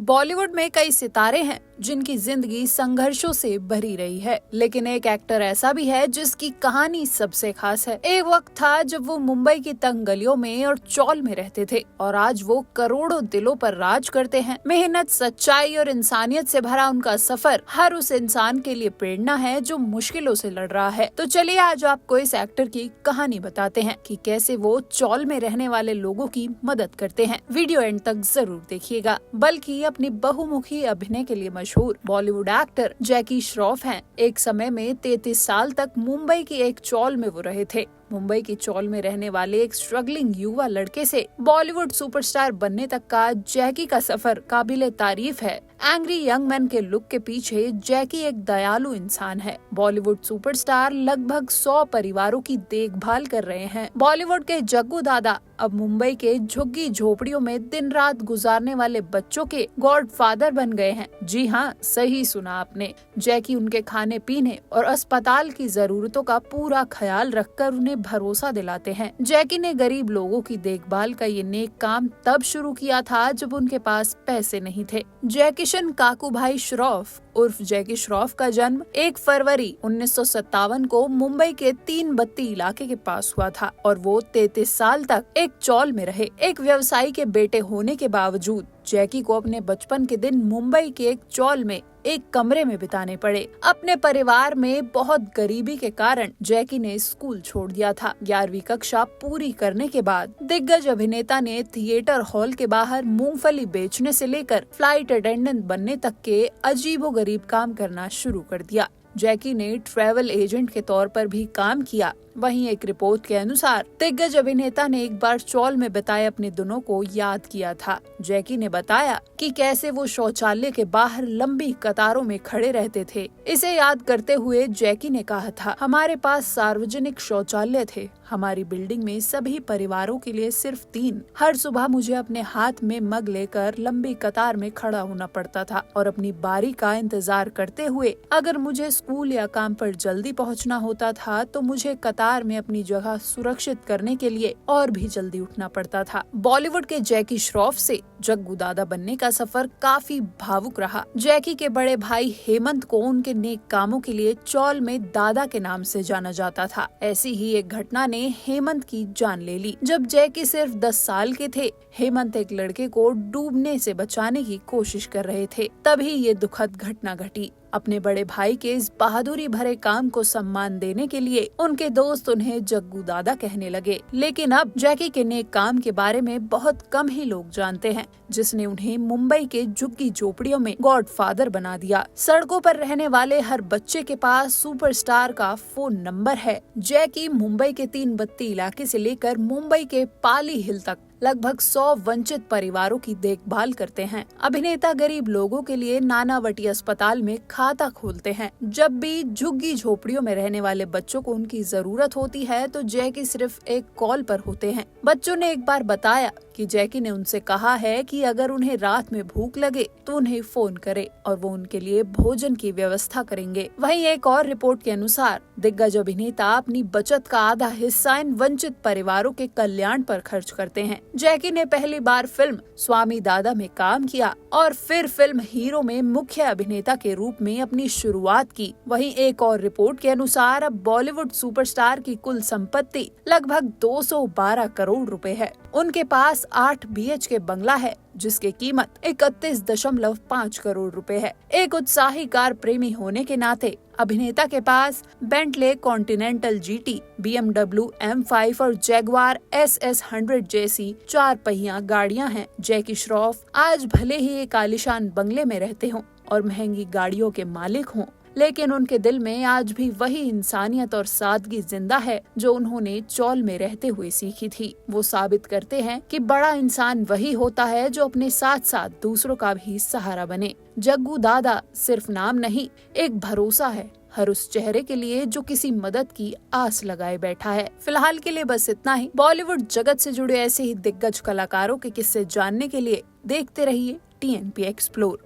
बॉलीवुड में कई सितारे हैं जिनकी जिंदगी संघर्षों से भरी रही है, लेकिन एक एक्टर ऐसा भी है जिसकी कहानी सबसे खास है। एक वक्त था जब वो मुंबई की तंग गलियों में और चौल में रहते थे और आज वो करोड़ों दिलों पर राज करते हैं। मेहनत, सच्चाई और इंसानियत से भरा उनका सफर हर उस इंसान के लिए प्रेरणा है जो मुश्किलों से लड़ रहा है। तो चलिए आज आपको इस एक्टर की कहानी बताते हैं कि कैसे वो चौल में रहने वाले लोगों की मदद करते हैं। वीडियो एंड तक जरूर देखिएगा। बल्कि अपनी बहुमुखी अभिनय के लिए मशहूर बॉलीवुड एक्टर जैकी श्रॉफ हैं। एक समय में 33 साल तक मुंबई की एक चौल में वो रहे थे। मुंबई की चौल में रहने वाले एक स्ट्रगलिंग युवा लड़के से बॉलीवुड सुपरस्टार बनने तक का जैकी का सफर काबिले तारीफ है। एंग्री यंग मैन के लुक के पीछे जैकी एक दयालु इंसान है। बॉलीवुड सुपरस्टार लगभग 100 परिवारों की देखभाल कर रहे हैं। बॉलीवुड के जग्गू दादा अब मुंबई के झुग्गी झोपड़ियों में दिन रात गुजारने वाले बच्चों के गॉडफादर बन गए हैं। जी हाँ, सही सुना आपने। जैकी उनके खाने पीने और अस्पताल की जरूरतों का पूरा ख्याल रखकर उन्हें भरोसा दिलाते हैं। जैकी ने गरीब लोगों की देखभाल का ये नेक काम तब शुरू किया था जब उनके पास पैसे नहीं थे। जैकिशन काकूभाई श्रॉफ उर्फ जैकी श्रॉफ का जन्म 1 फरवरी 1957 को मुंबई के 3 बत्ती इलाके के पास हुआ था और वो 33 साल तक एक चौल में रहे। एक व्यवसायी के बेटे होने के बावजूद जैकी को अपने बचपन के दिन मुंबई के एक चौल में एक कमरे में बिताने पड़े। अपने परिवार में बहुत गरीबी के कारण जैकी ने स्कूल छोड़ दिया था। 11वीं कक्षा पूरी करने के बाद दिग्गज अभिनेता ने थिएटर हॉल के बाहर मूंगफली बेचने से लेकर फ्लाइट अटेंडेंट बनने तक के अजीबोगरीब काम करना शुरू कर दिया। जैकी ने ट्रैवल एजेंट के तौर पर भी काम किया। वहीं एक रिपोर्ट के अनुसार दिग्गज अभिनेता ने एक बार चौल में बिताए अपने दिनों को याद किया था। जैकी ने बताया कि कैसे वो शौचालय के बाहर लंबी कतारों में खड़े रहते थे। इसे याद करते हुए जैकी ने कहा था, हमारे पास सार्वजनिक शौचालय थे। हमारी बिल्डिंग में सभी परिवारों के लिए सिर्फ 3। हर सुबह मुझे अपने हाथ में मग लेकर लंबी कतार में खड़ा होना पड़ता था और अपनी बारी का इंतजार करते हुए अगर मुझे स्कूल या काम पर जल्दी पहुंचना होता था तो मुझे कतार में अपनी जगह सुरक्षित करने के लिए और भी जल्दी उठना पड़ता था। बॉलीवुड के जैकी श्रॉफ से जग्गू दादा बनने का सफर काफी भावुक रहा। जैकी के बड़े भाई हेमंत को उनके नेक कामों के लिए चौल में दादा के नाम से जाना जाता था। ऐसी ही एक घटना ने हेमंत की जान ले ली। जब जैकी सिर्फ 10 साल के थे, हेमंत एक लड़के को डूबने से बचाने की कोशिश कर रहे थे। तभी ये दुखद घटना घटी। अपने बड़े भाई के इस बहादुरी भरे काम को सम्मान देने के लिए उनके दोस्त उन्हें जग्गू दादा कहने लगे। लेकिन अब जैकी के नेक काम के बारे में बहुत कम ही लोग जानते हैं, जिसने उन्हें मुंबई के झुग्गी झोपड़ियों में गॉडफादर बना दिया। सड़कों पर रहने वाले हर बच्चे के पास सुपरस्टार का फोन नंबर है। जैकी मुंबई के 3 बत्ती इलाके से लेकर मुंबई के पाली हिल तक लगभग 100 वंचित परिवारों की देखभाल करते हैं। अभिनेता गरीब लोगों के लिए नानावटी अस्पताल में खाता खोलते हैं। जब भी झुग्गी झोपड़ियों में रहने वाले बच्चों को उनकी जरूरत होती है तो जैकी सिर्फ एक कॉल पर होते हैं। बच्चों ने एक बार बताया कि जैकी ने उनसे कहा है कि अगर उन्हें रात में भूख लगे तो उन्हें फोन करे और वो उनके लिए भोजन की व्यवस्था करेंगे। वहीं एक और रिपोर्ट के अनुसार दिग्गज अभिनेता अपनी बचत का आधा हिस्सा इन वंचित परिवारों के कल्याण पर खर्च करते हैं। जैकी ने पहली बार फिल्म स्वामी दादा में काम किया और फिर फिल्म हीरो में मुख्य अभिनेता के रूप में अपनी शुरुआत की। वहीं एक और रिपोर्ट के अनुसार अब बॉलीवुड सुपरस्टार की कुल संपत्ति लगभग 212 करोड़ रुपए है। उनके पास 8 BHK बंगला है जिसकी कीमत 31.5 करोड़ रुपए है। एक उत्साही कार प्रेमी होने के नाते अभिनेता के पास Bentley Continental GT, BMW M5 और जैगवार SS100 जैसी 4 पहिया गाड़ियां हैं। जैकी श्रॉफ आज भले ही एक आलीशान बंगले में रहते हों और महंगी गाड़ियों के मालिक हों, लेकिन उनके दिल में आज भी वही इंसानियत और सादगी जिंदा है जो उन्होंने चौल में रहते हुए सीखी थी। वो साबित करते हैं कि बड़ा इंसान वही होता है जो अपने साथ साथ दूसरों का भी सहारा बने। जग्गू दादा सिर्फ नाम नहीं, एक भरोसा है हर उस चेहरे के लिए जो किसी मदद की आस लगाए बैठा है। फिलहाल के लिए बस इतना ही। बॉलीवुड जगत से जुड़े ऐसे ही दिग्गज कलाकारों के किस्से जानने के लिए देखते रहिए TNP एक्सप्लोर।